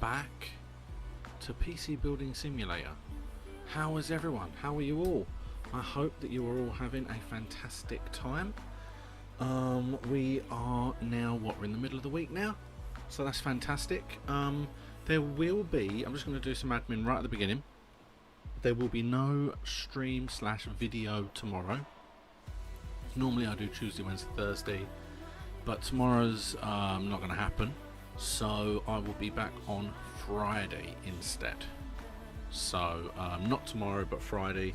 back to PC Building Simulator. How is everyone? How are you all? I hope that you are all having a fantastic time. We are now, we're in the middle of the week now, so that's fantastic. There will be, I'm just going to do some admin right at the beginning. There will be no stream / video tomorrow. Normally I do Tuesday, Wednesday, Thursday, but tomorrow's not going to happen. So I will be back on Friday instead. So not tomorrow, but Friday.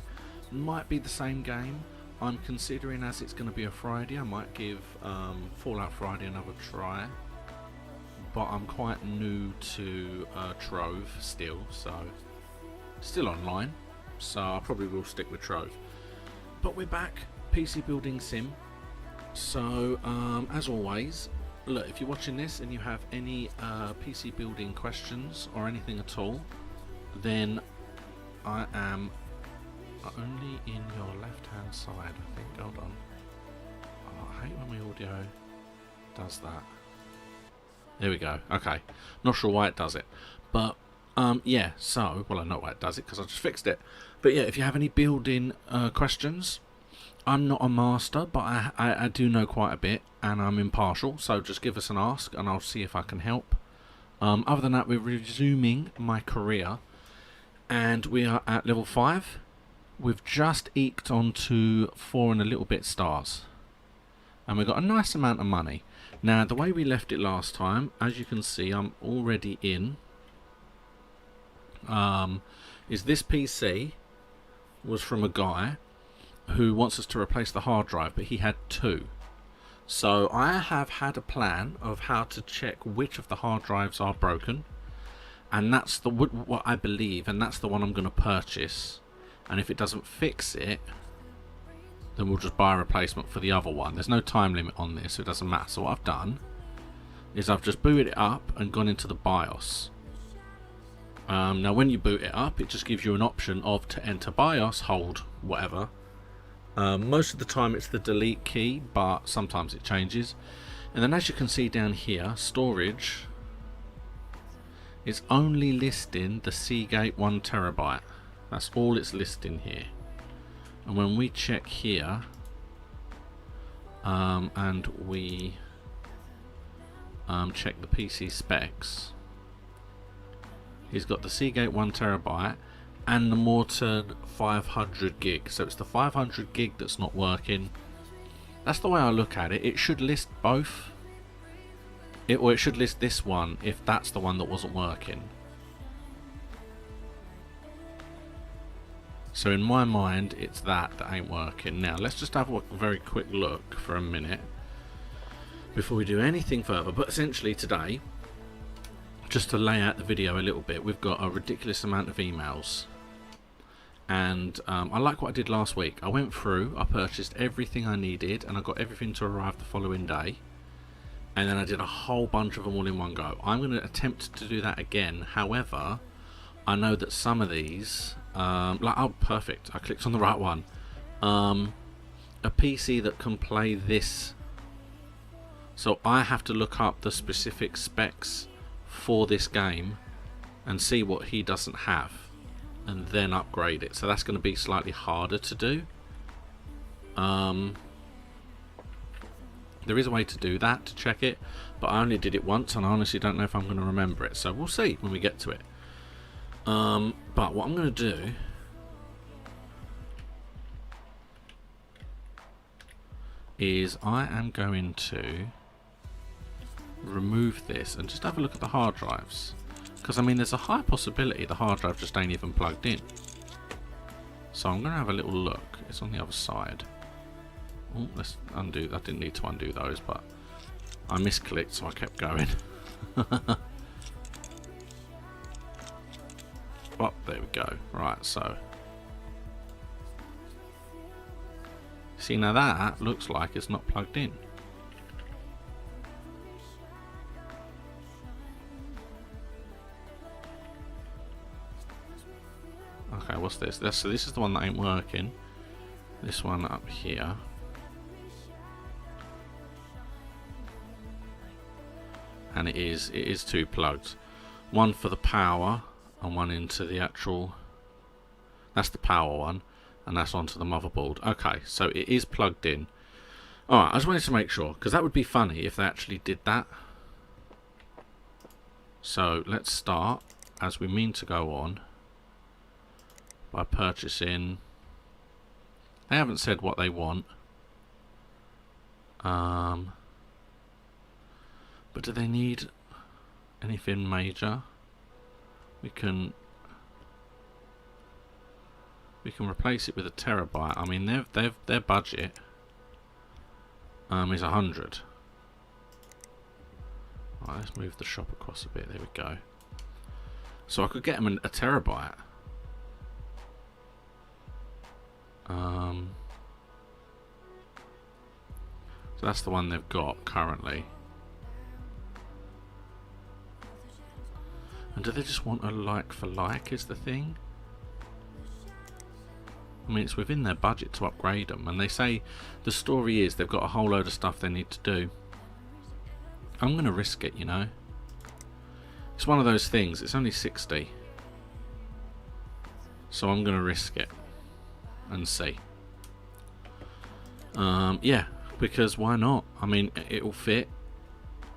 Might be the same game. I'm considering, as it's going to be a Friday, I might give Fallout Friday another try. But I'm quite new to Trove still, so still online. So I probably will stick with Trove. But we're back, PC Building Sim. So as always, look, if you're watching this and you have any PC building questions or anything at all, then I am only in your left hand side, I think. Hold on. Oh, I hate when my audio does that. There we go. Okay. Not sure why it does it. But yeah, so, well, I know why it does it because I just fixed it. But yeah, if you have any building questions, I'm not a master, but I do know quite a bit, and I'm impartial, so just give us an ask and I'll see if I can help. Other than that, we're resuming my career, and we are at level 5. We've just eked onto 4 and a little bit stars, and we've got a nice amount of money. Now, the way we left it last time, as you can see, I'm already in. Is this PC was from a guy who wants us to replace the hard drive, but he had 2. So I have had a plan of how to check which of the hard drives are broken, and that's the what I believe, and that's the one I'm going to purchase. And if it doesn't fix it, then we'll just buy a replacement for the other one. There's no time limit on this, so it doesn't matter. So what I've done is I've just booted it up and gone into the BIOS. Now when you boot it up, it just gives you an option of to enter BIOS, hold whatever. Most of the time it's the delete key, but sometimes it changes. And then as you can see down here, storage is only listing the Seagate 1TB. That's all it's listing here. And when we check here, and we check the PC specs, he's got the Seagate 1TB and the Morton 500 gig. So it's the 500 gig that's not working. That's the way I look at it. It should list both. Or it should list this one if that's the one that wasn't working. So in my mind, it's that ain't working. Now let's just have a very quick look for a minute before we do anything further. But essentially today, just to lay out the video a little bit, we've got a ridiculous amount of emails. And I like what I did last week. I went through, I purchased everything I needed, and I got everything to arrive the following day. And then I did a whole bunch of them all in one go. I'm going to attempt to do that again. However, I know that some of these, like, oh, perfect, I clicked on the right one. A PC that can play this. So I have to look up the specific specs for this game and see what he doesn't have, and then upgrade it. So that's going to be slightly harder to do. There is a way to do that, to check it, but I only did it once and I honestly don't know if I'm going to remember it, so we'll see when we get to it. But what I'm going to do is I am going to remove this and just have a look at the hard drives, because I mean there's a high possibility the hard drive just ain't even plugged in. So I'm going to have a little look. It's on the other side. Oh, let's undo. I didn't need to undo those, but I misclicked, so I kept going. Oh, there we go. Right, so see, now that looks like it's not plugged in. Okay, what's this? So this is the one that ain't working. This one up here. And it is 2 plugs. one for the power and one into the actual, that's the power one, and that's onto the motherboard. Okay, so it is plugged in. Alright, I just wanted to make sure, because that would be funny if they actually did that. So let's start, as we mean to go on, by purchasing. They haven't said what they want. But do they need anything major? We can replace it with a terabyte. I mean, their budget is 100. Right, let's move the shop across a bit. There we go. So I could get them a terabyte. So that's the one they've got currently. And do they just want a like for like is the thing? I mean, it's within their budget to upgrade them, and they say the story is they've got a whole load of stuff they need to do. I'm going to risk it, you know. It's one of those things. It's only 60. So I'm going to risk it and see. Yeah, because why not? I mean, it'll fit.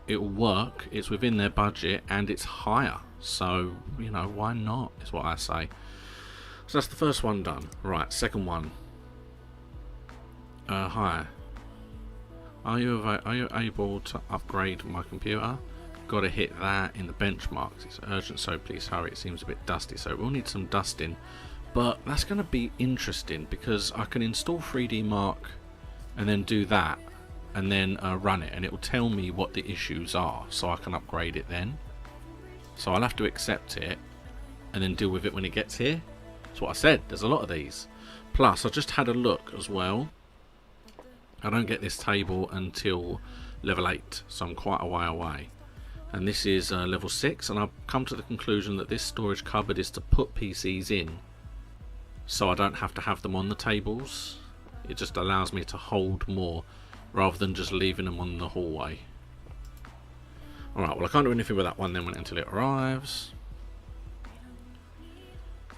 It'll work. It's within their budget and it's higher. So, you know, why not is what I say. So that's the first one done. Right, second one. Hi. Are you able to upgrade my computer? Got to hit that in the benchmarks. It's urgent, so please hurry. It seems a bit dusty, so we'll need some dusting. But that's going to be interesting because I can install 3D Mark and then do that and then run it, and it will tell me what the issues are, so I can upgrade it then. So I'll have to accept it and then deal with it when it gets here. That's what I said. There's a lot of these. Plus, I just had a look as well. I don't get this table until level 8, so I'm quite a way away. And this is level 6, and I've come to the conclusion that this storage cupboard is to put PCs in, so I don't have to have them on the tables. It just allows me to hold more rather than just leaving them on the hallway. Alright, well I can't do anything with that one then until it arrives.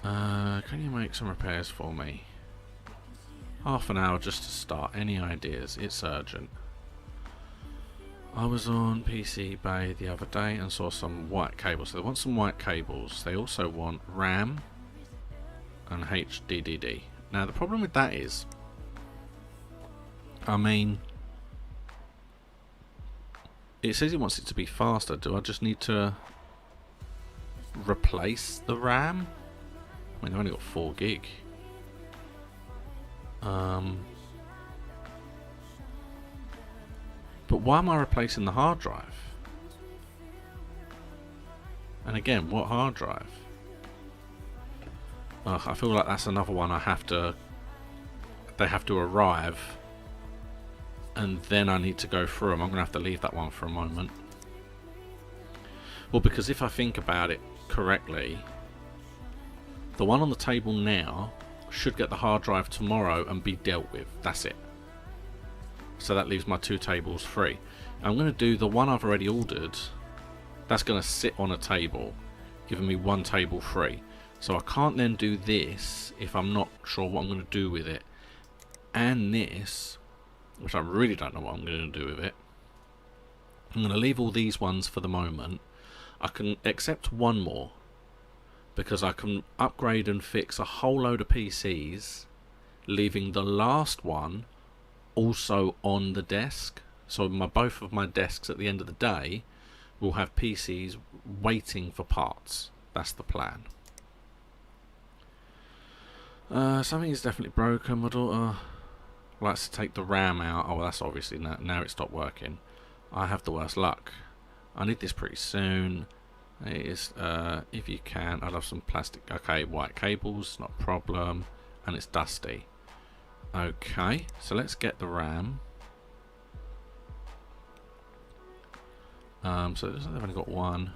Can you make some repairs for me? Half an hour just to start. Any ideas? It's urgent. I was on PC Bay the other day and saw some white cables. So they want some white cables. They also want RAM and HDD. Now the problem with that is, I mean, it says it wants it to be faster. Do I just need to replace the RAM? I mean, they've only got 4 gig. But why am I replacing the hard drive? And again, what hard drive? I feel like that's another one they have to arrive, and then I need to go through them. I'm going to have to leave that one for a moment. Well, because if I think about it correctly, the one on the table now should get the hard drive tomorrow and be dealt with. That's it. So that leaves my 2 tables free. I'm going to do the one I've already ordered. That's going to sit on a table, giving me 1 table free. So I can't then do this if I'm not sure what I'm going to do with it. And this, which I really don't know what I'm going to do with it. I'm going to leave all these ones for the moment. I can accept one more, because I can upgrade and fix a whole load of PCs, leaving the last one also on the desk. So both of my desks at the end of the day will have PCs waiting for parts. That's the plan. Something is definitely broken. My daughter likes to take the RAM out. Oh, well, that's obviously now it stopped working. I have the worst luck. I need this pretty soon. It is, if you can, I'd love some plastic. Okay, white cables, not a problem. And it's dusty. Okay, so let's get the RAM. So it looks like they've only got 1.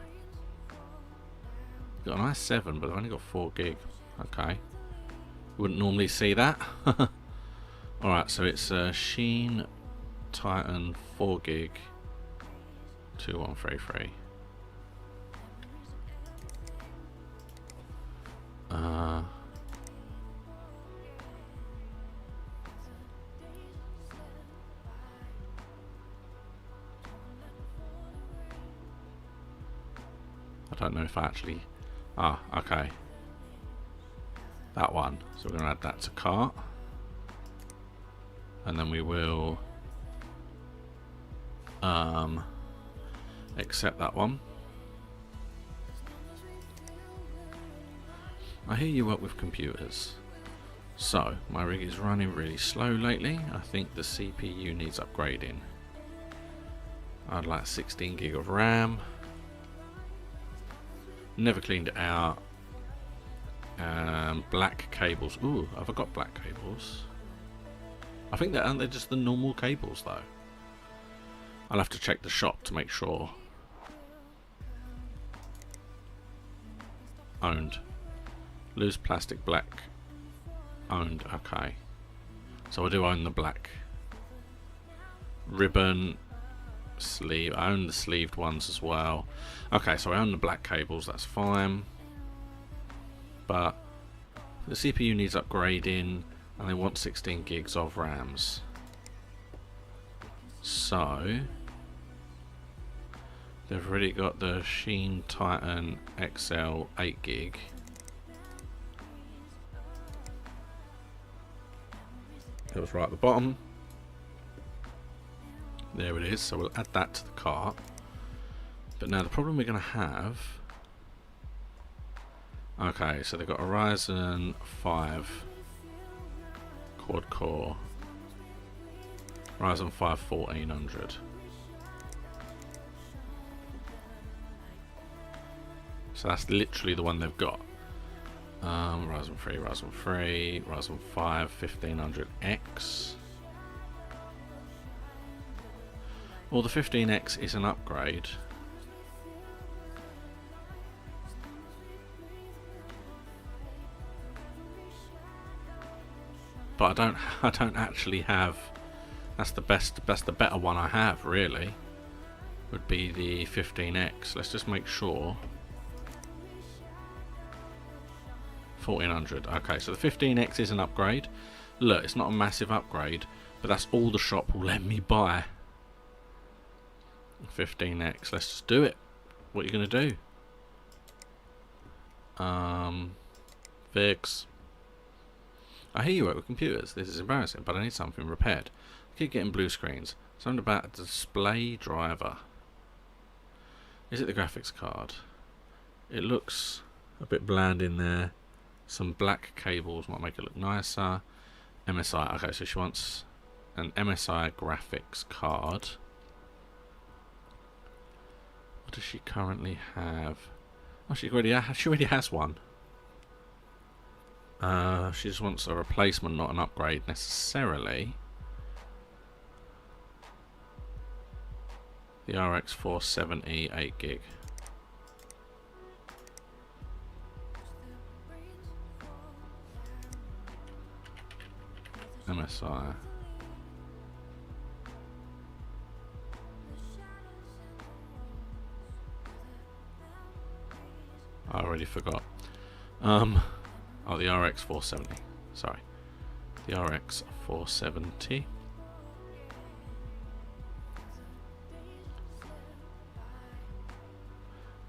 Got an i7, but they've only got 4 gig. Okay. Wouldn't normally see that. Alright, so it's Sheen Titan 4 gig 2133. I don't know if I actually... Ah, okay. That one. So we're going to add that to cart. And then we will accept that one. I hear you work with computers. So, my rig is running really slow lately. I think the CPU needs upgrading. I'd like 16 gig of RAM. Never cleaned it out. Black cables. Ooh, have I got black cables? I think that aren't they just the normal cables though. I'll have to check the shop to make sure. Owned. Loose plastic black. Owned. Okay. So I do own the black. Ribbon. Sleeve. I own the sleeved ones as well. Okay, so I own the black cables. That's fine. But the CPU needs upgrading. And they want 16 gigs of RAMs. So they've already got the Sheen Titan XL 8 gig. It was right at the bottom. There it is. So we'll add that to the cart. But now the problem we're going to have... Okay, so they've got a Ryzen 5 quad core, Ryzen 5 1400. So that's literally the one they've got. Ryzen 3, Ryzen 5 1500X. Well, the 15X is an upgrade. But I don't actually have. That's the better one I have really. Would be the 15X. Let's just make sure. 1400. Okay, so the 15X is an upgrade. Look, it's not a massive upgrade, but that's all the shop will let me buy. 15X. Let's just do it. What are you gonna do? Fix. I hear you work with computers. This is embarrassing, but I need something repaired. I keep getting blue screens. Something about a display driver. Is it the graphics card? It looks a bit bland in there. Some black cables might make it look nicer. MSI. Okay, so she wants an MSI graphics card. What does she currently have? Oh, she already has one. She just wants a replacement, not an upgrade necessarily. The RX 470 8 gig. MSI. I already forgot. Oh, the RX 470. Sorry. The RX 470.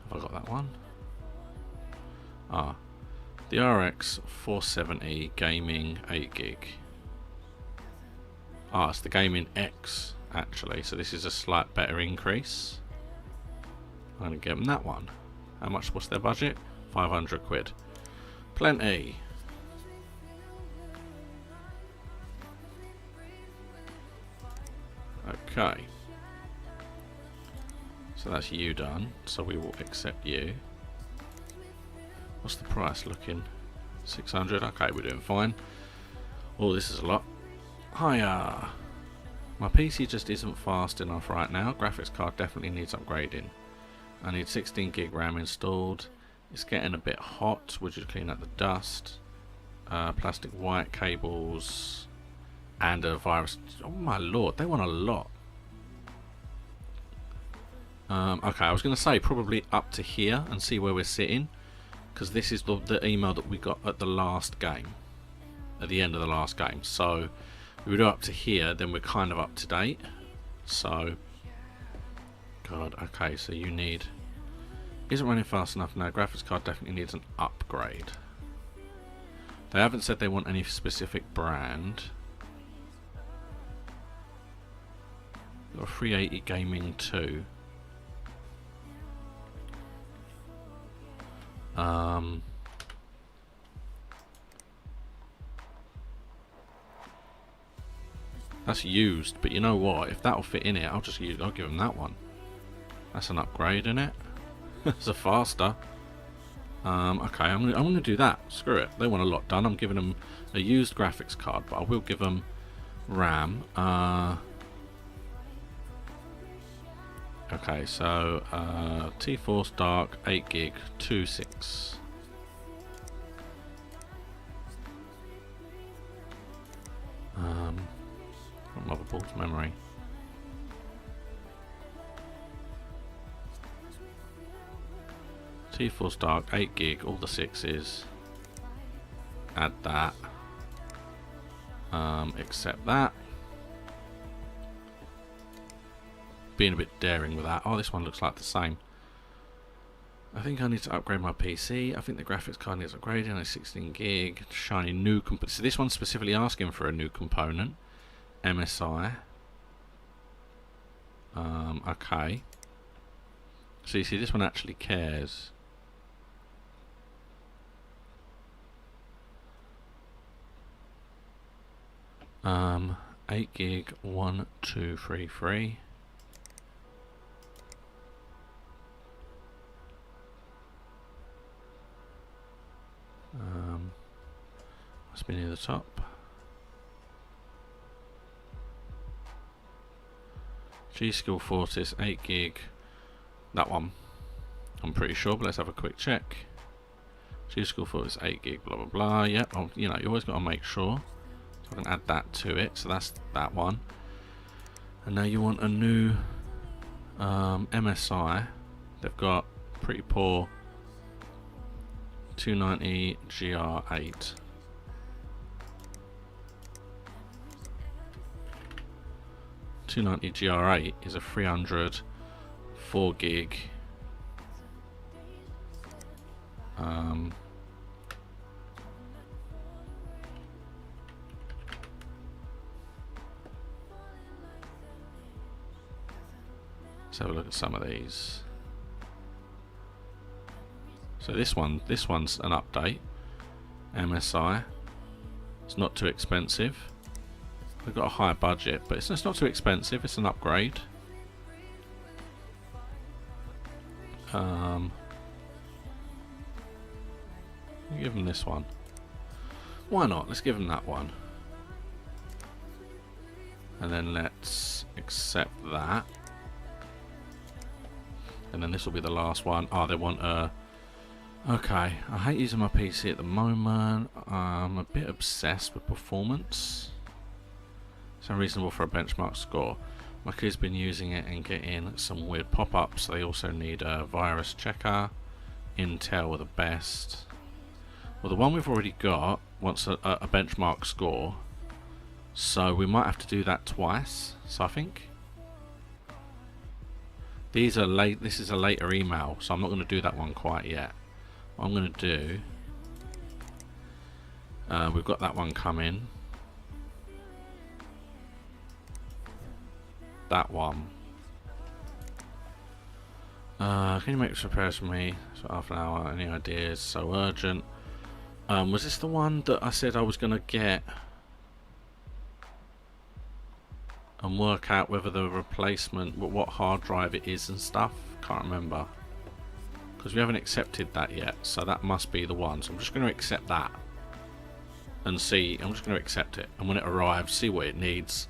Have I got that one? Ah. The RX 470 Gaming 8 gig. Ah, it's the Gaming X actually, so this is a slight better increase. I'm going to give them that one. How much was their budget? 500 quid. Plenty. Okay. So that's you done. So we will accept you. What's the price looking? 600. Okay, we're doing fine. Oh, this is a lot. Hiya. My PC just isn't fast enough right now. Graphics card definitely needs upgrading. I need 16 gig RAM installed. It's getting a bit hot. Would you clean up the dust? Plastic white cables and a virus. Oh my lord, they want a lot. Okay, I was going to say probably up to here and see where we're sitting, because this is the email that we got at the last game, at the end of the last game. So if we do up to here, then we're kind of up to date. So, God, okay, so you need Isn't running fast enough now. Graphics card definitely needs an upgrade. They haven't said they want any specific brand. Got a 380 Gaming 2. That's used, but you know what? If that'll fit in it, I'll give them that one. That's an upgrade, isn't it? It's a faster. Okay, I'm gonna do that. Screw it. They want a lot done. I'm giving them a used graphics card, but I will give them RAM. Okay, so T-Force Dark 8 gig 2.6. Motherboard's memory. T-Force Dark 8 gig, all the 6s. Add that. Accept that. Being a bit daring with that. Oh, this one looks like the same. I think I need to upgrade my PC. I think the graphics card needs upgrading. A 16 gig shiny new component. So this one's specifically asking for a new component. MSI. Okay. So you see, this one actually cares. Um, 8 gig 1233. Must be near the top. G-Skill Fortis 8 gig. That one. I'm pretty sure, but let's have a quick check. G-Skill Fortis 8 gig, blah blah blah. Yep, you know, you always got to make sure. So I can add that to it. So that's that one. And now you want a new MSI. They've got pretty poor 290 GR8. .290 GR8 is a 300 4 gig. Let's have a look at some of these. So this one's an update. MSI. It's not too expensive. We've got a higher budget, but it's not too expensive. It's an upgrade. Give them this one. Why not? Let's give them that one. And then let's accept that. And then this will be the last one. Oh, they want a... Okay, I hate using my PC at the moment. I'm a bit obsessed with performance. It's unreasonable for a benchmark score. My kid's been using it and getting some weird pop-ups. They also need a virus checker. Intel are the best. Well, the one we've already got wants a benchmark score, so we might have to do that twice. So I think these are late. This is a later email, so I'm not going to do that one quite yet. What I'm going to do, we've got that one coming. That one. Can you make this repairs for me? So half an hour. Any ideas? So urgent. Was this the one that I said I was going to get and work out whether the replacement, what hard drive it is and stuff? Can't remember, because we haven't accepted that yet, so that must be the one. So I'm just going to accept that and see. I'm just going to accept it, and when it arrives, see what it needs.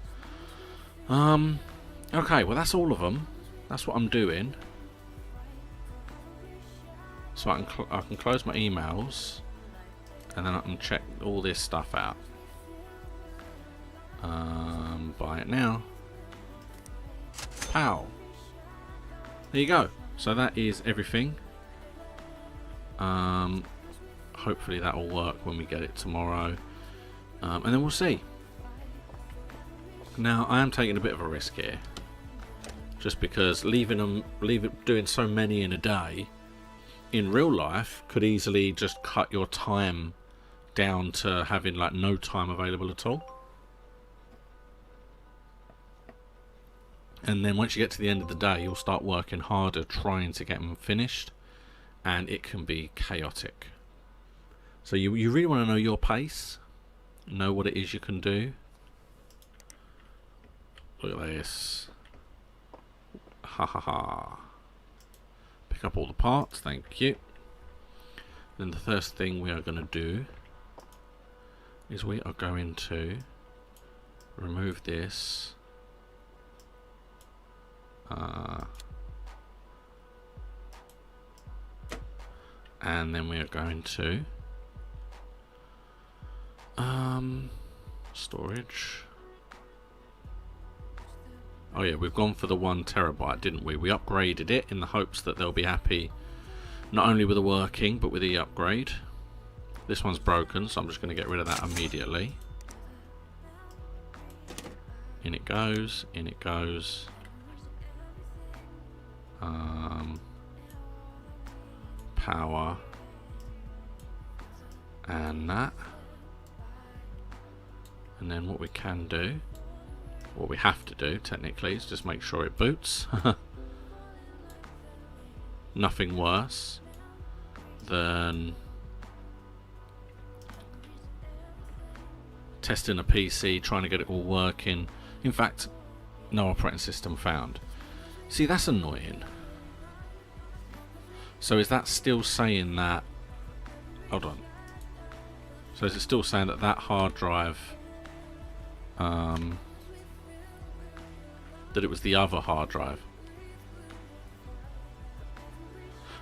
Okay, well that's all of them. That's what I'm doing. So I can close my emails, and then I can check all this stuff out. Buy it now. Pow. There you go. So that is everything. Hopefully that will work when we get it tomorrow, and then we'll see. Now I am taking a bit of a risk here, just because doing so many in a day in real life could easily just cut your time down to having like no time available at all. And then once you get to the end of the day, you'll start working harder trying to get them finished, and it can be chaotic. So you really want to know your pace, know what it is you can do. Look at this. Ha ha ha. Pick up all the parts, thank you. Then the first thing we are going to do is we are going to remove this. And then we are going to storage. Oh yeah, we've gone for the 1 terabyte, didn't we? We upgraded it in the hopes that they'll be happy not only with the working but with the upgrade. This one's broken, so I'm just going to get rid of that immediately. In it goes, in it goes. Power and that, and then what we can do, what we have to do technically, is just make sure it boots. Nothing worse than testing a PC, trying to get it all working. In fact, no operating system found. See, that's annoying. So is that still saying that... Hold on. So is it still saying that that hard drive... that it was the other hard drive?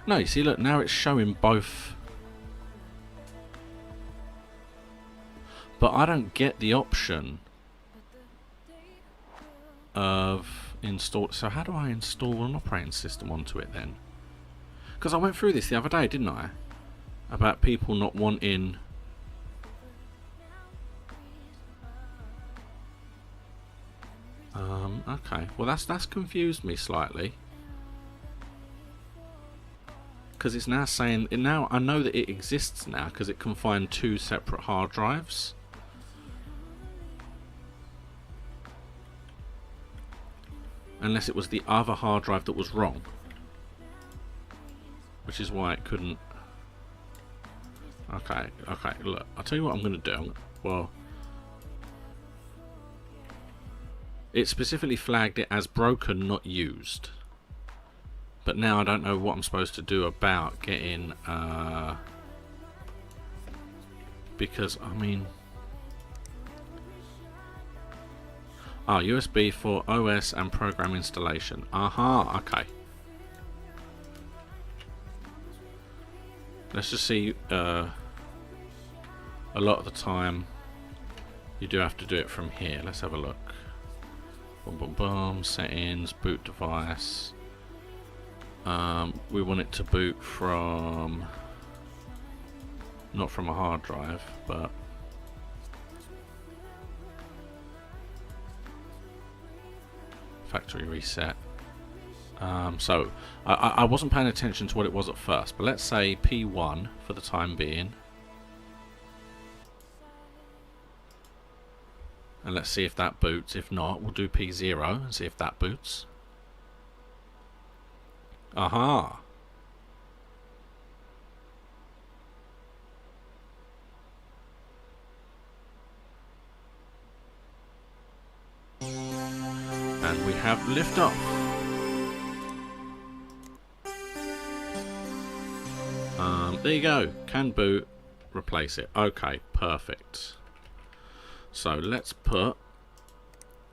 No, you see, look, now it's showing both. But I don't get the option of install. So how do I install an operating system onto it then? Because I went through this the other day, didn't I? About people not wanting... okay, well that's confused me slightly. Because it's now saying... Now I know that it exists now because it can find 2 separate hard drives. Unless it was the other hard drive that was wrong. Which is why it couldn't... Okay, look, I'll tell you what I'm going to do. Well, it specifically flagged it as broken, not used. But now I don't know what I'm supposed to do about getting... because, I mean... USB for OS and program installation. Aha, okay. Let's just see, a lot of the time you do have to do it from here. Let's have a look. Boom, boom, boom, settings, boot device. We want it to boot from, not from a hard drive, but factory reset. So I wasn't paying attention to what it was at first, but let's say P1 for the time being, and let's see if that boots. If not, we'll do P0 and see if that boots. Aha! And we have liftoff. There you go. Can boot. Replace it. Okay, perfect. So let's put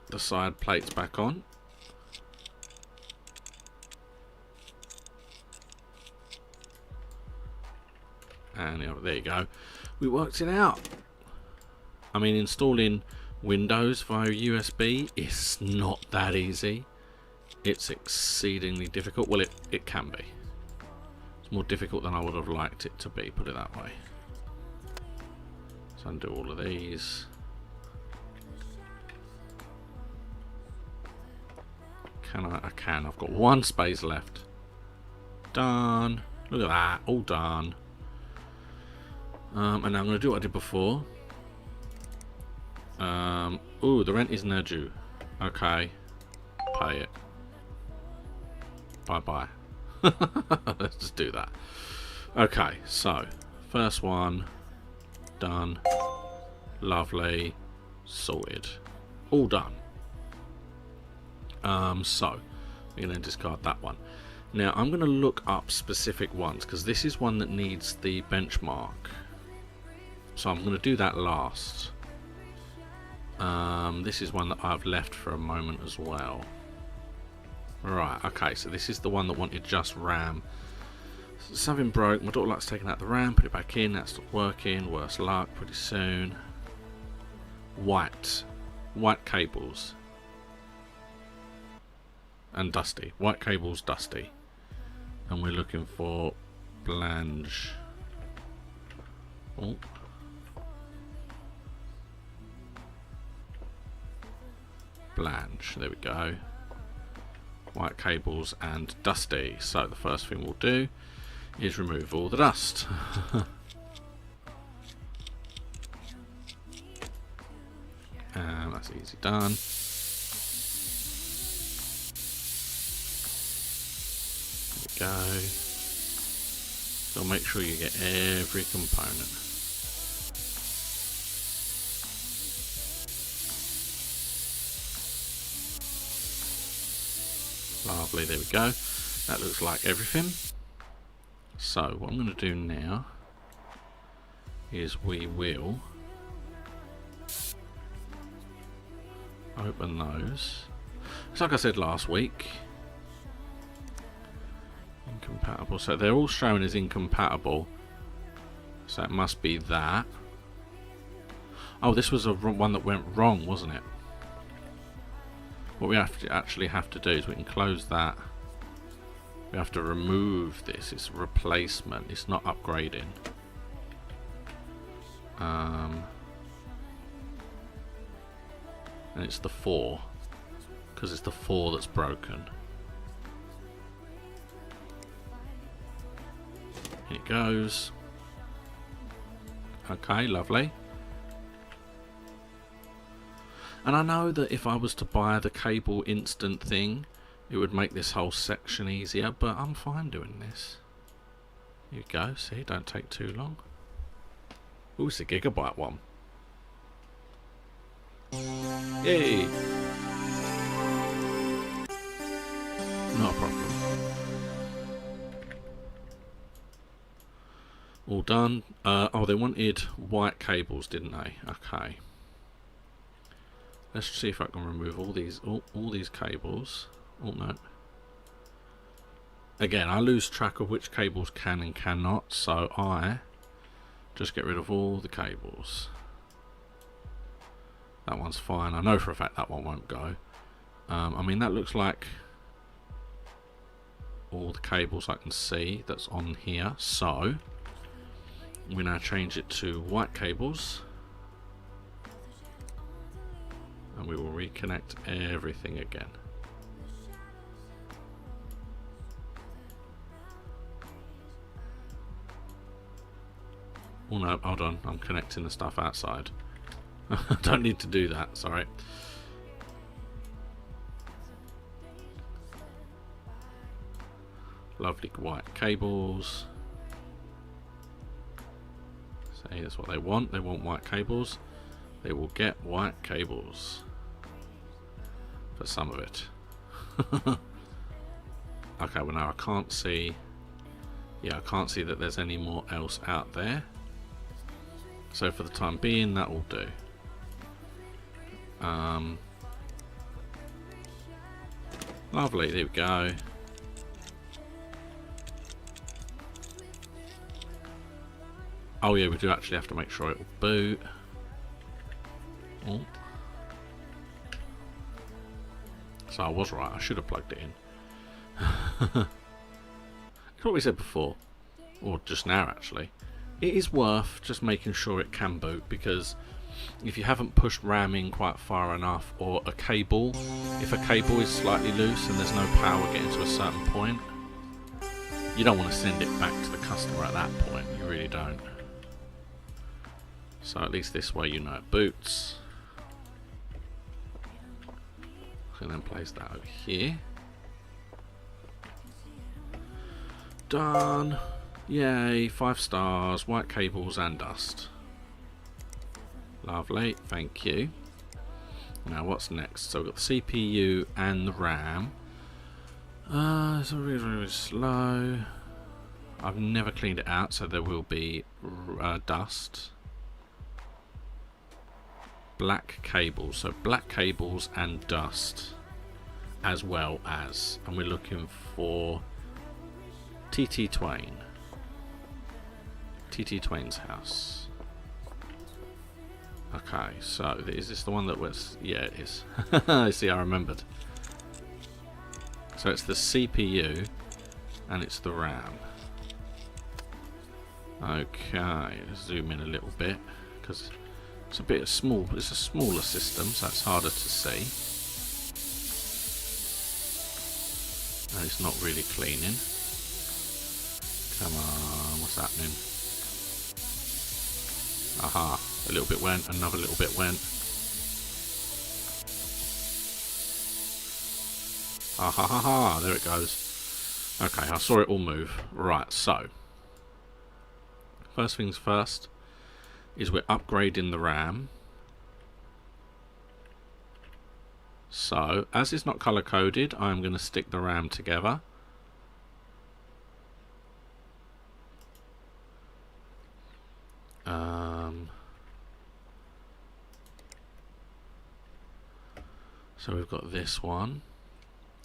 the side plates back on. And there you go. We worked it out. I mean, installing Windows via USB is not that easy. It's exceedingly difficult. Well, it can be. It's more difficult than I would have liked it to be, put it that way. Let's undo all of these. Can I can. I've got one space left. Done. Look at that, all done. And now I'm going to do what I did before. Ooh, the rent is now due. Okay, pay it. Bye bye. Let's just do that. Okay, so first one done. Lovely, sorted, all done. So we're going to discard that one. Now I'm going to look up specific ones because this is one that needs the benchmark. So I'm going to do that last. This is one that I've left for a moment as well. Right, okay, so this is the one that wanted just RAM. Something broke, my daughter likes taking out the RAM, put it back in, that's not working, worse luck, pretty soon. White cables. And dusty, white cables, dusty. And we're looking for Blanche. Oh. Blanche, there we go. White cables and dusty. So the first thing we'll do is remove all the dust. And that's easy done. There we go. So make sure you get every component. Lovely, there we go. That looks like everything. So what I'm going to do now is we will open those. It's like I said last week. Incompatible. So they're all shown as incompatible. So it must be that. Oh, this was one that went wrong, wasn't it? What we actually have to do is we can close that. We have to remove this. It's a replacement. It's not upgrading. And it's the 4. Because it's the 4 that's broken. Here it goes. Okay, lovely. And I know that if I was to buy the cable instant thing, it would make this whole section easier, but I'm fine doing this. Here you go, see, don't take too long. Ooh, it's a gigabyte one. Yay! Not a problem. All done. Oh, they wanted white cables, didn't they? Okay. Let's see if I can remove all these cables. Oh no. Again, I lose track of which cables can and cannot, so I just get rid of all the cables. That one's fine. I know for a fact that one won't go. I mean, that looks like all the cables I can see that's on here. So we now change it to white cables. And we will reconnect everything again. Oh no, hold on, I'm connecting the stuff outside. I don't need to do that, sorry. Lovely white cables. Say that's what they want white cables. They will get white cables. For some of it. Okay, well now I can't see. Yeah, I can't see that there's any more else out there. So for the time being, that will do. Lovely, there we go. Oh yeah, we do actually have to make sure it will boot. Oh. So I was right, I should have plugged it in. That's what we said before, or just now actually. It is worth just making sure it can boot, because if you haven't pushed RAM in quite far enough, or a cable, if a cable is slightly loose and there's no power getting to a certain point, you don't want to send it back to the customer at that point. You really don't. So at least this way you know it boots. So then place that over here. Done. Yay, 5 stars, white cables and dust. Lovely, thank you. Now what's next? So we've got the CPU and the RAM. It's really, really slow. I've never cleaned it out, so there will be dust. Black cables, so black cables and dust as well as, and we're looking for TT Twain. TT Twain's house. Okay, so is this the one that was... yeah, it is. I see, I remembered. So it's the CPU and it's the RAM. Okay, zoom in a little bit because it's a bit small. It's a smaller system, so it's harder to see. And it's not really cleaning. Come on, what's happening? Aha, a little bit went, another little bit went. Ah ha ha ha, there it goes. Okay, I saw it all move. Right, so first things first is we're upgrading the RAM. So, as it's not color coded, I'm going to stick the RAM together. So we've got this one.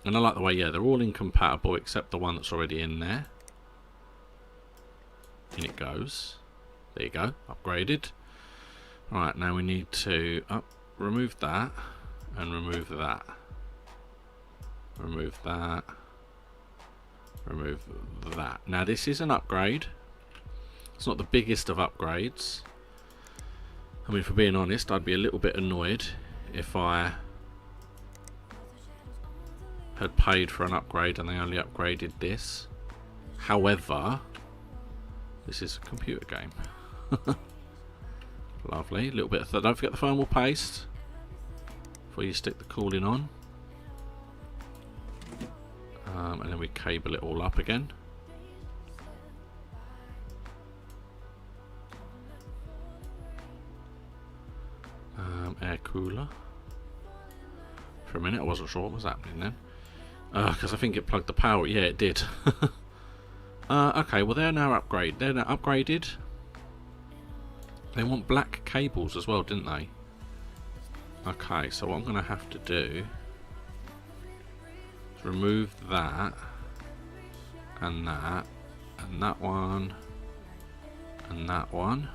And I like the way, yeah, they're all incompatible except the one that's already in there. In it goes. There you go, upgraded. Right, now we need to remove that and remove that. Remove that. Remove that. Now this is an upgrade. It's not the biggest of upgrades. I mean, for being honest, I'd be a little bit annoyed if I had paid for an upgrade and they only upgraded this. However, this is a computer game. Lovely. A little bit of don't forget the thermal paste before you stick the cooling on. And then we cable it all up again. Air cooler. For a minute I wasn't sure what was happening then. Because I think it plugged the power. Yeah, it did. Okay, well they're now upgraded. They're now upgraded. They want black cables as well, didn't they? Okay, so what I'm going to have to do is remove that and that and that one and that one.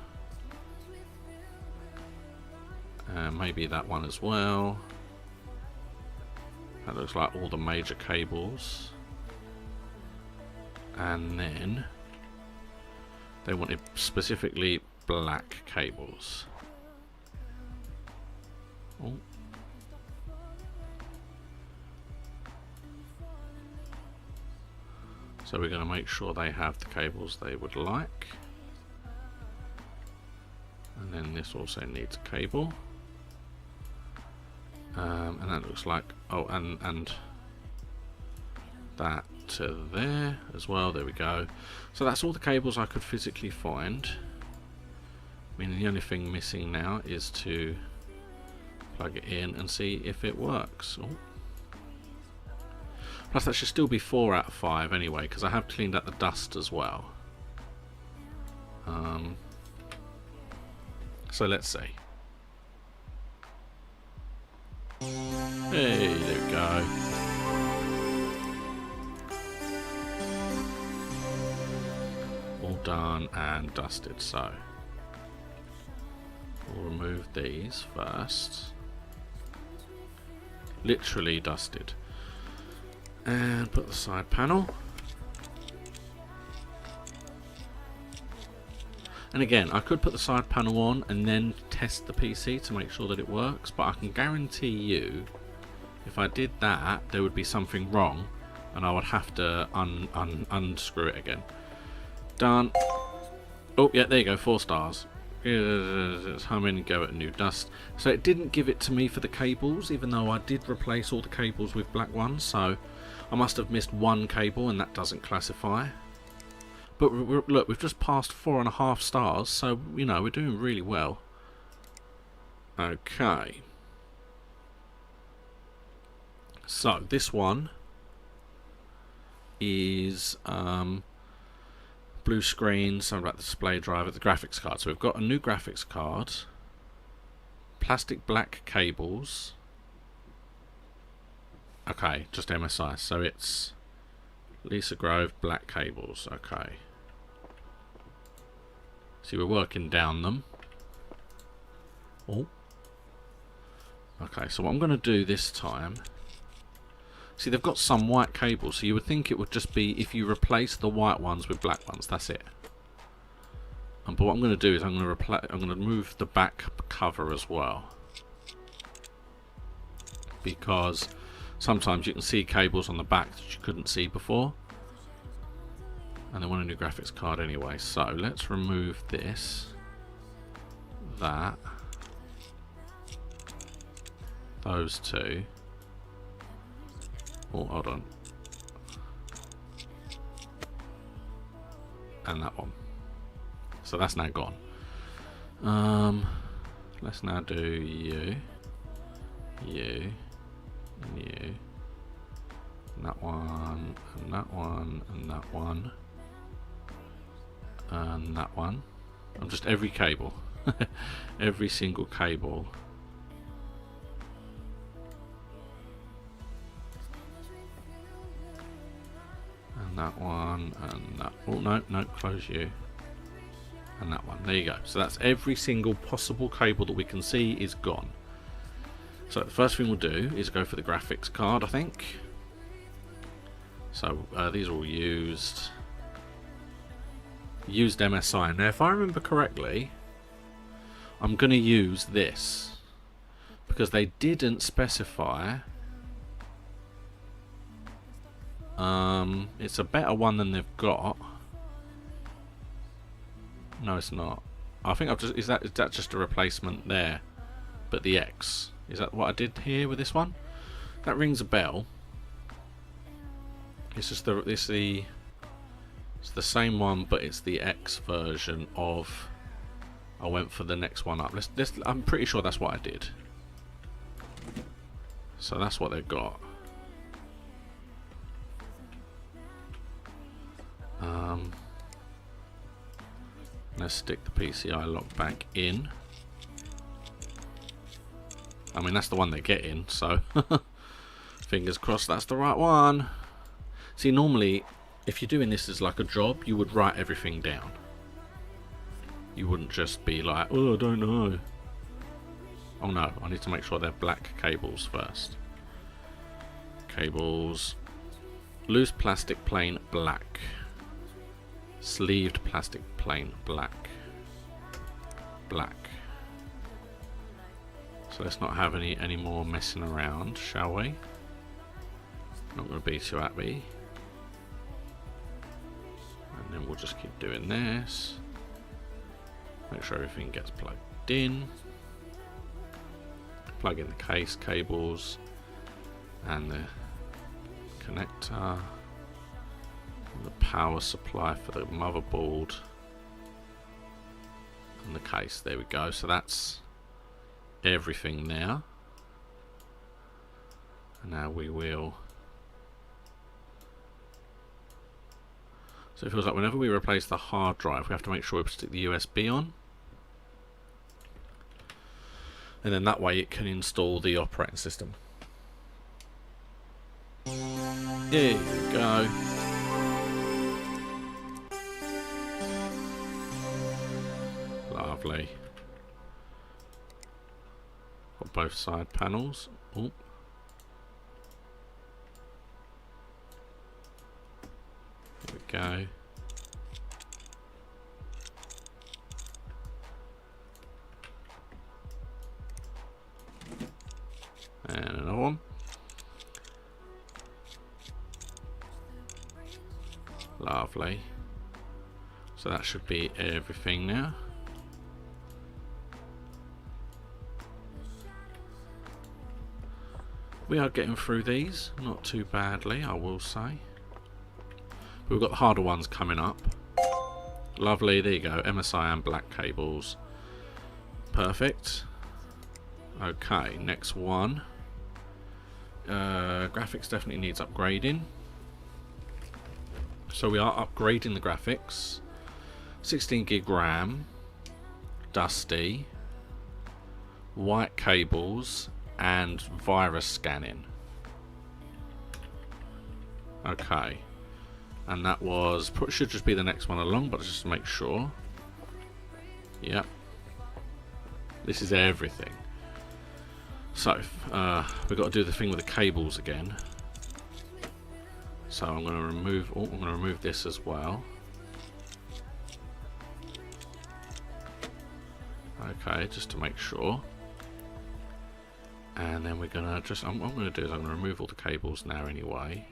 Maybe that one as well. That looks like all the major cables. And then they wanted specifically black cables. Oh. So we're going to make sure they have the cables they would like. And then this also needs a cable. And that looks like, oh, and that to there as well. There we go. So that's all the cables I could physically find. I mean, the only thing missing now is to plug it in and see if it works. Oh. Plus that should still be 4 out of 5 anyway, because I have cleaned out the dust as well. So let's see. Hey, there we go. All done and dusted, so we'll remove these first. Literally dusted. And put the side panel. And again, I could put the side panel on and then test the PC to make sure that it works, but I can guarantee you if I did that there would be something wrong and I would have to unscrew it again. Done. Oh yeah, there you go, 4 stars. Let's home in and go at new dust. So it didn't give it to me for the cables, even though I did replace all the cables with black ones, so I must have missed 1 cable and that doesn't classify. But look, we've just passed 4.5 stars, so you know, we're doing really well. Okay. So this one is blue screen, something about the display driver, the graphics card. So we've got a new graphics card, plastic black cables. Okay, just MSI. So it's Lisa Grove black cables. Okay. See, we're working down them. Oh. Okay, so what I'm going to do this time... See, they've got some white cables, so you would think it would just be if you replace the white ones with black ones. That's it. But what I'm going to do is I'm going to remove the back cover as well, because sometimes you can see cables on the back that you couldn't see before, and they want a new graphics card anyway. So let's remove this, that, those 2. Oh, hold on. And that one. So that's now gone. Let's now do you, and that one, and that one, and that one, and that one. And just every cable. Every single cable. And that one, and that. Oh no, close you. And that one. There you go. So that's every single possible cable that we can see is gone. So the first thing we'll do is go for the graphics card, I think. So these are all used MSI. Now, if I remember correctly, I'm going to use this because they didn't specify. It's a better one than they've got. No, it's not. I think I've just is that just a replacement there? But the X, is that what I did here with this one? That rings a bell. It's just it's the same one, but it's the X version of. I went for the next one up. I'm pretty sure that's what I did. So that's what they've got. Let's stick the PCI lock back in. I mean, that's the one they're getting, so fingers crossed that's the right one. See, normally if you're doing this as like a job, you would write everything down. You wouldn't just be like, oh, I don't know. Oh no, I need to make sure they're black cables first. Cables, loose plastic plain black, sleeved plastic plain black, black. So let's not have any more messing around, shall we? Not going to be too happy. And then we'll just keep doing this. Make sure everything gets plugged in. Plug in the case cables and the connector, and the power supply for the motherboard and the case. There we go. So that's everything now. And now we will. So it feels like whenever we replace the hard drive, we have to make sure we stick the USB on. And then that way it can install the operating system. There you go. Lovely. Got both side panels. Oh. There we go. And another one. Lovely. So that should be everything now. We are getting through these, not too badly, I will say. But we've got the harder ones coming up. Lovely, there you go, MSI and black cables. Perfect. Okay, next one. Graphics definitely needs upgrading. So we are upgrading the graphics. 16 gig RAM, Dusty, white cables, and virus scanning. Okay, and that was should just be the next one along, but just to make sure. Yep, this is everything. So we've got to do the thing with the cables again. So I'm going to remove. Oh, I'm going to remove this as well. Okay, just to make sure. And then we're gonna just. What I'm going to do is I'm going to remove all the cables now anyway.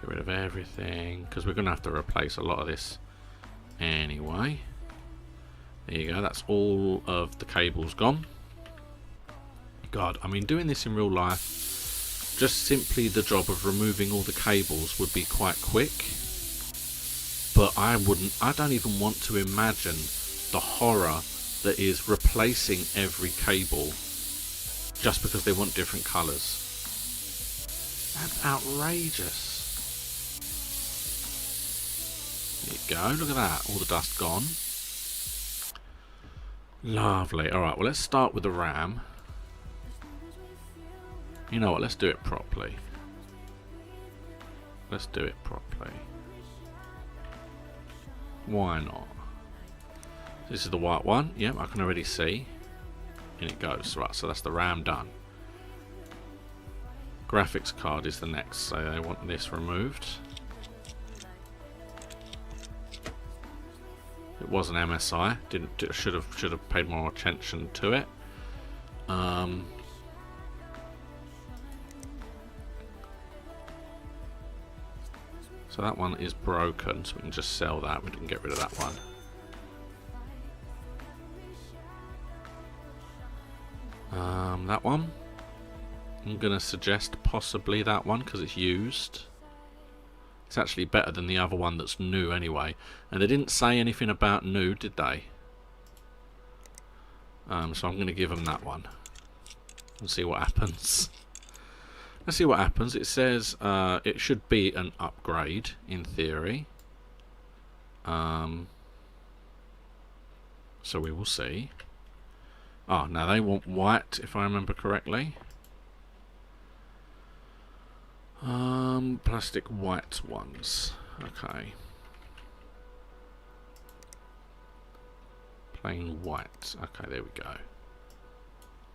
Get rid of everything because we're going to have to replace a lot of this anyway. There you go. That's all of the cables gone. God, I mean, doing this in real life, just simply the job of removing all the cables would be quite quick. But I don't even want to imagine the horror that is replacing every cable just because they want different colours. That's outrageous. There you go, look at that, all the dust gone. Lovely. Alright, well, let's start with the RAM. You know what, let's do it properly. Let's do it properly. Why not? This is the white one. Yep, I can already see. In it goes. Right, so that's the RAM done. Graphics card is the next, so they want this removed. It was an MSI. Should have paid more attention to it. So that one is broken, so we can just sell that. We can get rid of that one. That one. I'm going to suggest possibly that one because it's used. It's actually better than the other one that's new anyway. And they didn't say anything about new, did they? So I'm going to give them that one. And see what happens. Let's see what happens. It says it should be an upgrade, in theory. So we will see. Oh, now they want white, if I remember correctly. Plastic white ones. Okay. Plain white. Okay, there we go.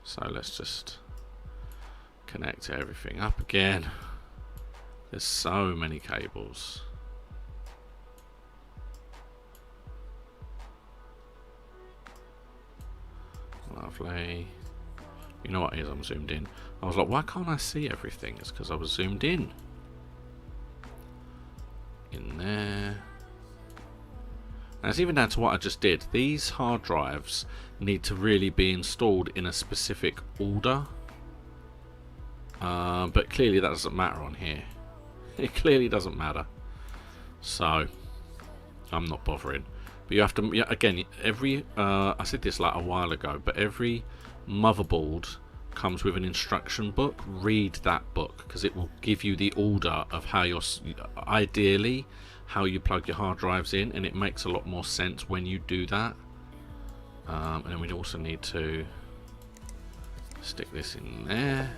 So let's just connect everything up again. There's so many cables. Lovely. You know what it is, I'm zoomed in. I was like, why can't I see everything? It's because I was zoomed in. In there. And it's even down to what I just did. These hard drives need to really be installed in a specific order. But clearly that doesn't matter on here. It clearly doesn't matter. So, I'm not bothering. But you have to, yeah, again, every, I said this like a while ago, but every motherboard comes with an instruction book. Read that book because it will give you the order of how you're, ideally, how you plug your hard drives in, and it makes a lot more sense when you do that. And then we also need to stick this in there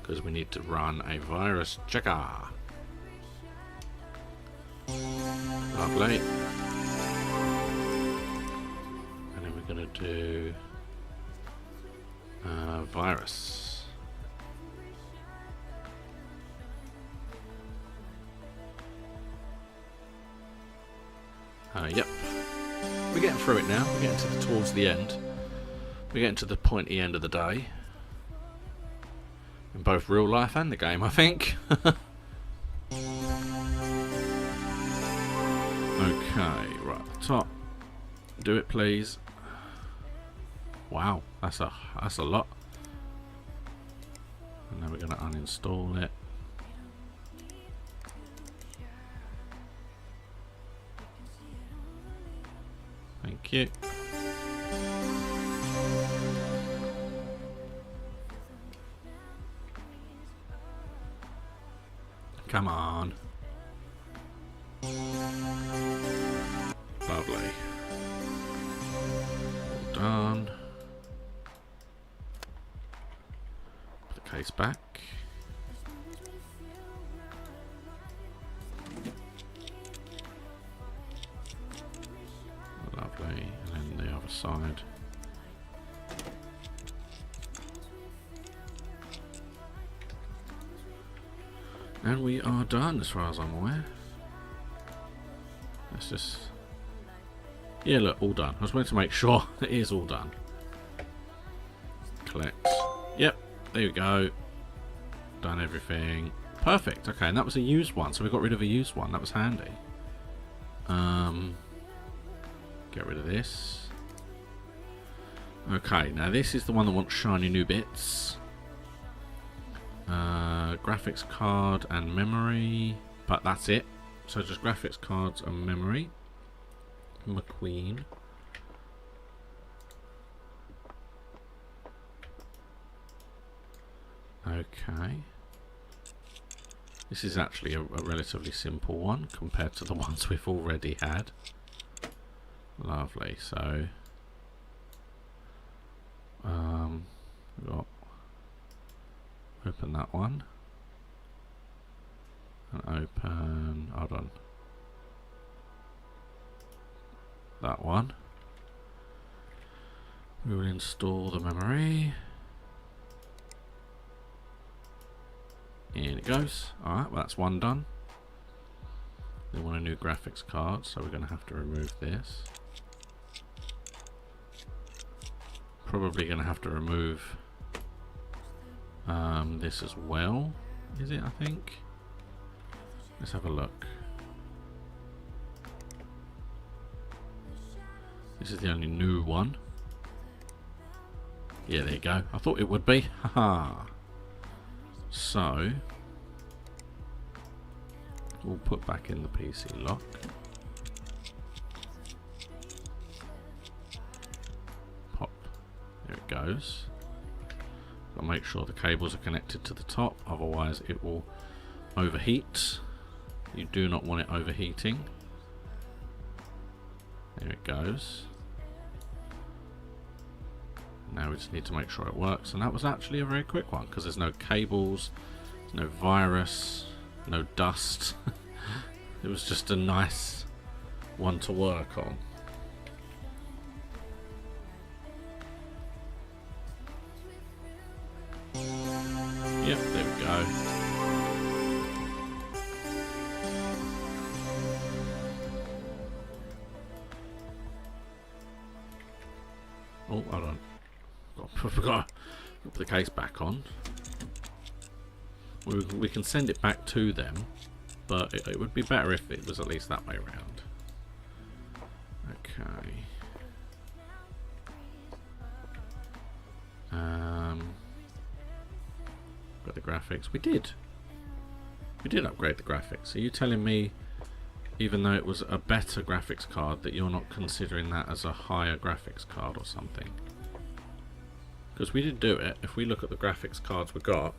because we need to run a virus checker. Lovely. And then we're going to do virus. Yep. we're getting through it now. We're getting towards the end. We're getting to the pointy end of the day. In both real life and the game, I think. Okay, right, top. Do it, please. Wow, that's a lot. And now we're going to uninstall it. Thank you. Come on. Lovely. All done. Put the case back. Lovely. And then the other side. And we are done as far as I'm aware. Let's just... Yeah, look, all done. I just wanted to make sure it is all done. Collect. Yep, there we go. Done everything. Perfect. Okay, and that was a used one, so we got rid of a used one. That was handy. Get rid of this. Okay, now this is the one that wants shiny new bits. Graphics card and memory, but that's it. So just graphics cards and memory. McQueen. Okay. This is actually a relatively simple one compared to the ones we've already had. Lovely. So we've got open that one and open, hold on, that one. We will install the memory. In it goes. Alright, well that's one done. We want a new graphics card, so we're going to have to remove this. Probably going to have to remove this as well, is it, I think? Let's have a look. This is the only new one. Yeah, there you go. I thought it would be. Haha. So, we'll put back in the PC lock. Pop. There it goes. I'll make sure the cables are connected to the top, otherwise it will overheat. You do not want it overheating. There it goes. Now we just need to make sure it works, and that was actually a very quick one because there's no cables, no virus, no dust. It was just a nice one to work on. Yep, there we go. Oh, hold on. I forgot to put the case back on. We can send it back to them, but it would be better if it was at least that way around. Okay. Got the graphics. We did upgrade the graphics. Are you telling me, even though it was a better graphics card, that you're not considering that as a higher graphics card or something? Because we did do it. If we look at the graphics cards we got,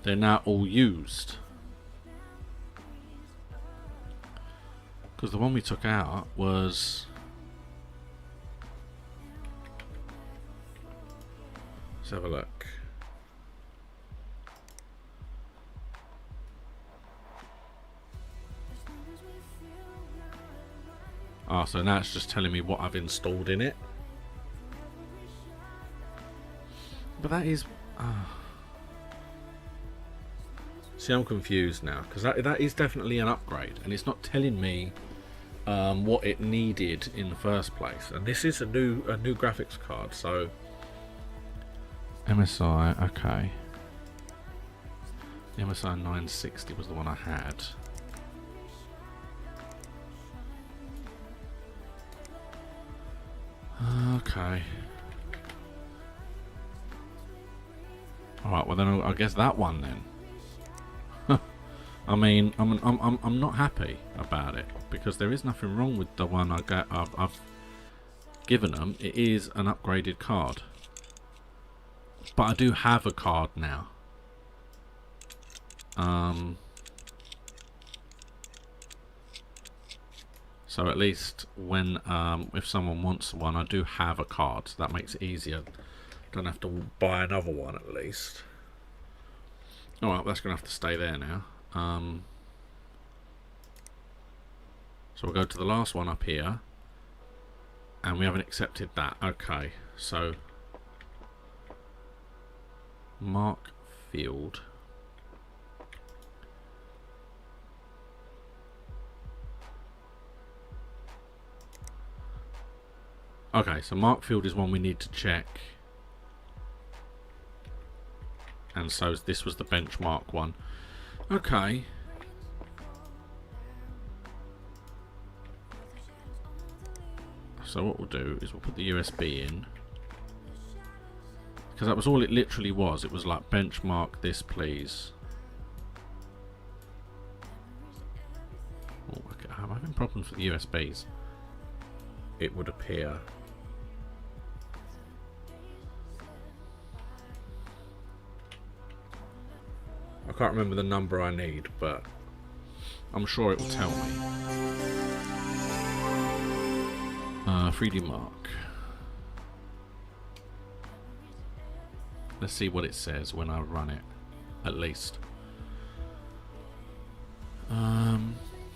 they're now all used. Because the one we took out was... Let's have a look. Ah, so now it's just telling me what I've installed in it. But that is... See, I'm confused now, because that is definitely an upgrade, and it's not telling me what it needed in the first place. And this is a new graphics card, so MSI, okay. The MSI 960 was the one I had. Okay. Alright, well then I guess that one then. I mean, I'm not happy about it because there is nothing wrong with the one I've given them. It is an upgraded card, but I do have a card now. So at least when if someone wants one, I do have a card. So that makes it easier. Don't have to buy another one at least. Alright, that's going to have to stay there now. So we'll go to the last one up here. And we haven't accepted that. Okay, so Mark Field. Okay, so Mark Field is one we need to check. And so this was the benchmark one. Okay. So what we'll do is we'll put the USB in. Because that was all it literally was. It was like, benchmark this please. Oh, okay. I'm having problems with the USBs. It would appear. I can't remember the number I need, but I'm sure it will tell me. 3D Mark. Let's see what it says when I run it, at least.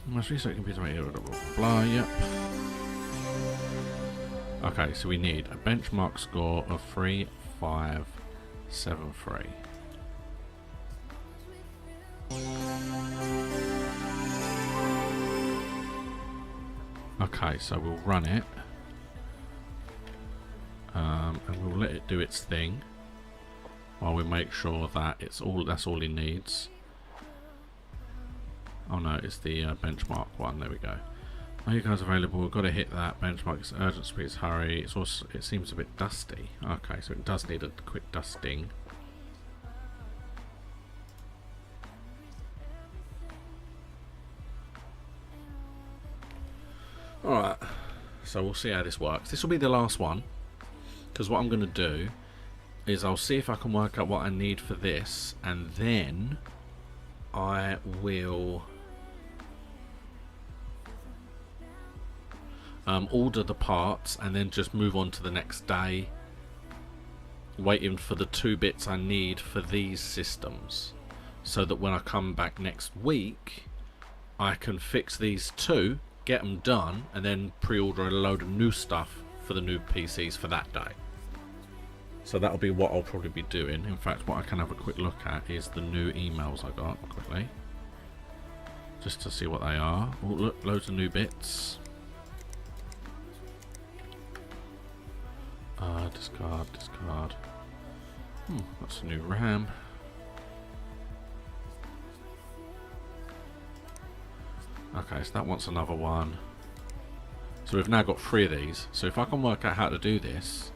Most recent computer blah blah blah. Yep. Okay, so we need a benchmark score of 3573. Okay, so we'll run it, and we'll let it do its thing while we make sure that that's all it needs. Oh no, it's the benchmark one. There we go. Are you guys available? We've got to hit that benchmark. It's urgent, please hurry. It's also, it seems a bit dusty. Okay, so it does need a quick dusting. Alright, so we'll see how this works. This will be the last one, because what I'm going to do is I'll see if I can work out what I need for this, and then I will order the parts and then just move on to the next day, waiting for the 2 bits I need for these systems, so that when I come back next week I can fix these 2, get them done, and then pre-order a load of new stuff for the new PCs for that day. So that'll be what I'll probably be doing. In fact, what I can have a quick look at is the new emails I got quickly, just to see what they are. Oh look, loads of new bits. Discard. That's a new RAM. Okay, so that wants another one. So we've now got 3 of these. So if I can work out how to do this,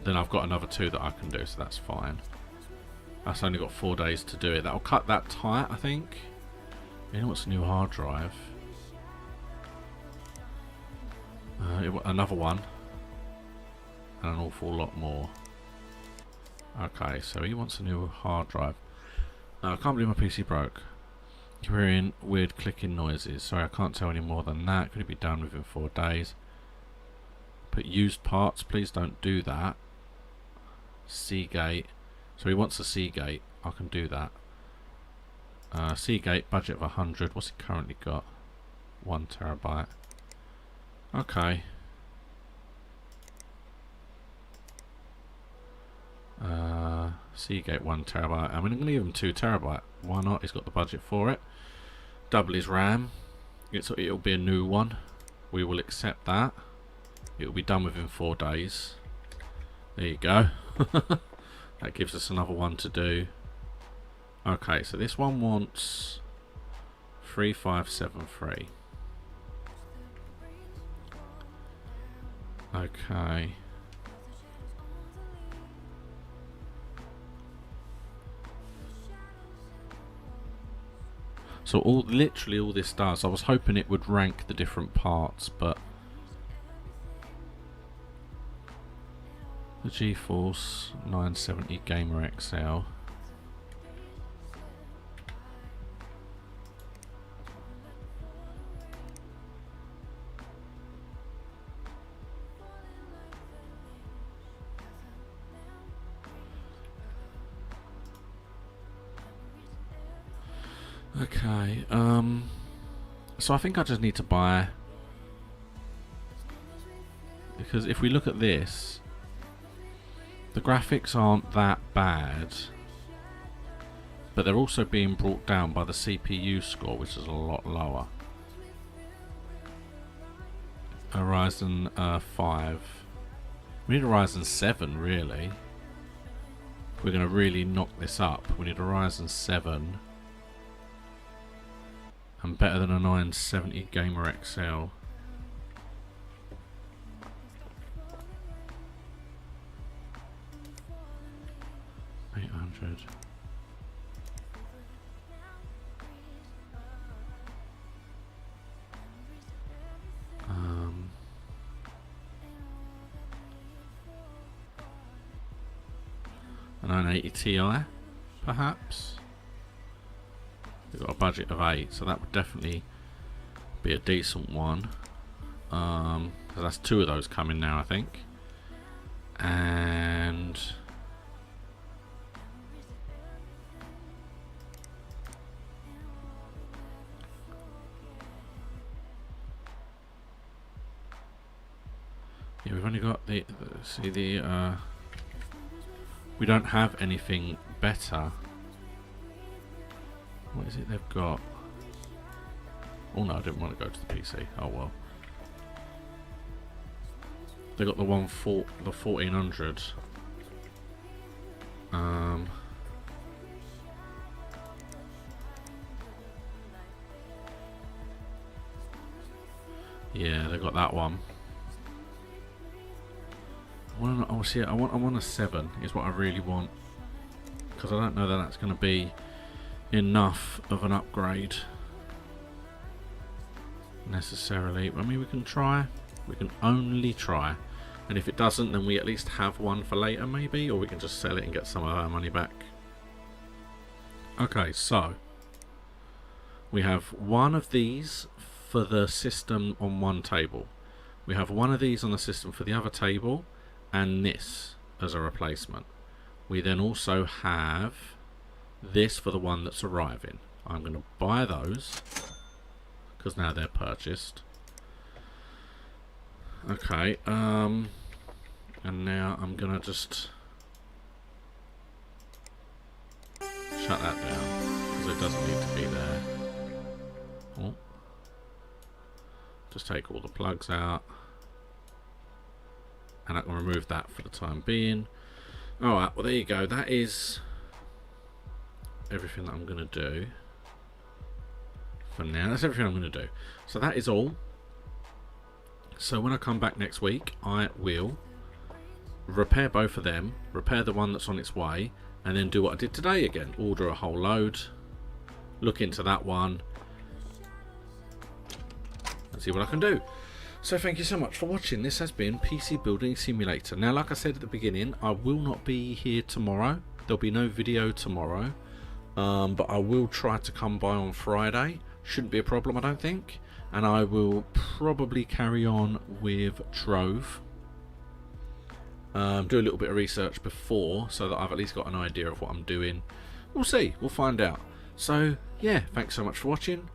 then I've got another 2 that I can do, so that's fine. That's only got 4 days to do it. That'll cut that tight, I think. You know what's a new hard drive? Another one. And an awful lot more. Okay, so he wants a new hard drive. I can't believe my PC broke. You're hearing weird clicking noises. Sorry, I can't tell any more than that. Could it be done within 4 days? Put used parts. Please don't do that. Seagate. So he wants a Seagate. I can do that. Seagate, budget of 100. What's he currently got? 1 terabyte. Okay. Seagate 1 terabyte. I mean, I'm going to give him 2 terabyte. Why not? He's got the budget for it. Double his RAM. It'll be a new one. We will accept that. It will be done within 4 days. There you go. That gives us another one to do. Okay, so this one wants 3573. Okay. So literally all this does, I was hoping it would rank the different parts, but the GeForce 970 Gamer XL. Okay, so I think I just need to buy, because if we look at this, the graphics aren't that bad, but they're also being brought down by the CPU score, which is a lot lower. A Ryzen 5. We need a Ryzen 7 really. If we're going to really knock this up, we need a Ryzen 7. And better than a 970 Gamer XL. $800. A 980 Ti, perhaps. We've got a budget of 8, so that would definitely be a decent one. So that's 2 of those coming now, I think. And yeah, we've only got the we don't have anything better. What is it they've got? Oh no, I didn't want to go to the PC. Oh well. They got the 1400. Yeah, they got that one. I want a 7 is what I really want, because I don't know that that's going to be enough of an upgrade necessarily. I mean, we can try. We can only try, and if it doesn't, then we at least have one for later maybe, or we can just sell it and get some of our money back. Okay, so we have one of these for the system on one table, we have one of these on the system for the other table, and this as a replacement. We then also have this for the one that's arriving. I'm going to buy those because now they're purchased. Okay, and now I'm going to just shut that down because it doesn't need to be there. Oh. Just take all the plugs out, and I can remove that for the time being. Alright, well there you go. That is everything that I'm going to do for now. That's everything I'm going to do. So that is all. So when I come back next week, I will repair both of them, repair the one that's on its way, and then do what I did today again. Order a whole load, look into that one, and see what I can do. So thank you so much for watching. This has been PC Building Simulator. Now, like I said at the beginning, I will not be here tomorrow. There'll be no video tomorrow, but I will try to come by on Friday. Shouldn't be a problem, I don't think. And I will probably carry on with Trove. Do a little bit of research before, so that I've at least got an idea of what I'm doing. We'll see. We'll find out. So, yeah, thanks so much for watching.